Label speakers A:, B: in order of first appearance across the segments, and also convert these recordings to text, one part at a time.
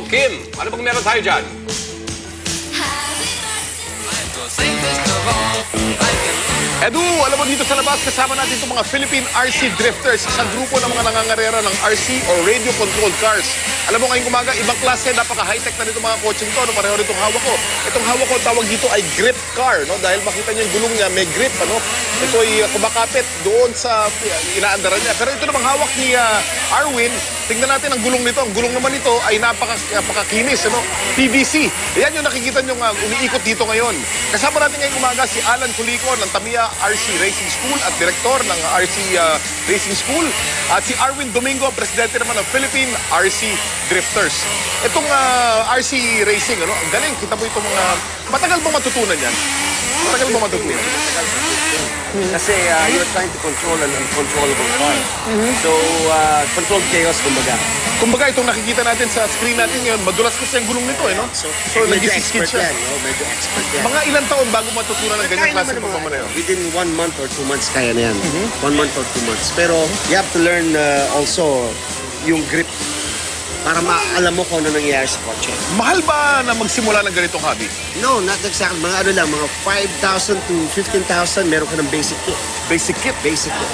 A: Kim, ano bang meron tayo dyan? Edu, alam mo dito sa labas, kasama natin itong mga Philippine RC Drifters, isang grupo ng mga nangangarera ng RC o Radio Controlled Cars. Alam mo ngayong umaga, ibang klase, napaka-high-tech na nito mga kotseng to. Ano, pareho nitong hawak ko. Itong hawak ko, tawag dito ay grip car, no? Dahil makita niyo yung gulong niya, may grip, ano? Ito ay kumakapit doon sa inaandaran niya. Pero ito namang hawak ni Arwin, tingnan natin ang gulong nito. Ang gulong naman nito ay napakakinis, ano? PVC. Yan yung nakikita niyo umiikot dito ngayon. Kasama natin ngayong umaga si Alan Culico ng Tamiya RC Racing School at direktor ng RC Racing School. At si Arwin Domingo, presidente naman ng Philippine RC Drifters. Itong RC Racing, ano? Ang galing. Kita mo itong mga... Matagal bang matutunan yan? Matagal bang matutunan?
B: Kasi you're trying to control an uncontrollable car. So, controlled chaos, kumbaga.
A: Kumbaga, itong nakikita natin sa screen natin ngayon, madulas kasi ang gulong nito, eh, no?
B: So
A: medyo
B: expert
A: siya.
B: yan, no? Medyo expert yan.
A: Mga ilang taon bago matutunan ng ganyan klase ng pagmamaneho?
B: Within 1 month or 2 months, kaya na yan. 1 month or 2 months. Pero, you have to learn also yung grip para maalam mo kung ano nangyayari sa kotse.
A: Mahal ba na magsimula ng ganitong hobby?
B: No, not exactly. Mga ano lang, mga 5,000 to 15,000, meron ka ng basic kit.
A: Basic kit?
B: Basic kit.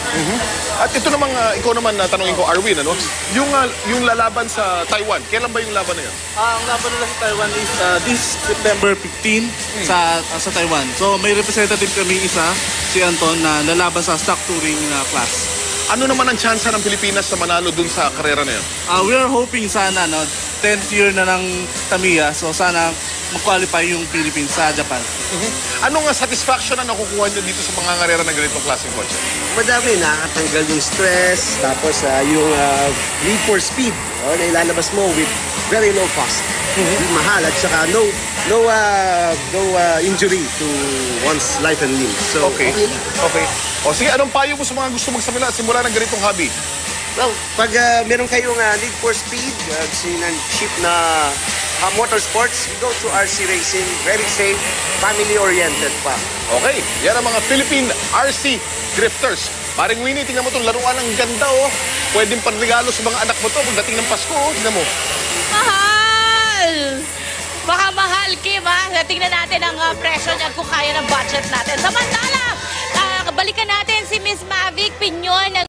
A: At ito namang, ikaw naman tanongin ko, Arwin, ano? Yung lalaban sa Taiwan, kailan ba yung laban na yan?
C: Ang laban nila sa Taiwan is this September 15 sa Taiwan. So may representative kami isa, si Anton, na lalaban sa stock touring class.
A: Ano naman ang tsansa ng Pilipinas na manalo dun sa karera na yan?
C: We are hoping sana, 10th year na ng Tamiya, so sana mag-qualify yung Philippines sa Japan.
A: Anong satisfaction na nakukuha nyo dito sa mga karera ng ganitong klaseng kotse?
B: Madami, nakakatanggal yung stress, tapos yung need for speed, na ilalabas mo with very low cost. Hindi mahal, at saka no injury to one's life and limb. So,
A: Okay. O sige, anong payo mo sa mga gusto magsimula ng ganitong hobby?
B: Well, pag meron kayong need for speed, ship na motorsports, you go to RC Racing, very safe, family-oriented pa.
A: Okay, yan ang mga Philippine RC Drifters. Paring Winnie, tingnan mo itong laruan, ang ganda, oh. Pwedeng panregalo sa mga anak mo to pagdating ng Pasko, oh. Tingnan mo.
D: Mahal! Baka mahal, Kim, ha? Tingnan natin ang presyo niya kung kaya ng budget natin. Samantala, balikan natin si Miss Mavic Piñon.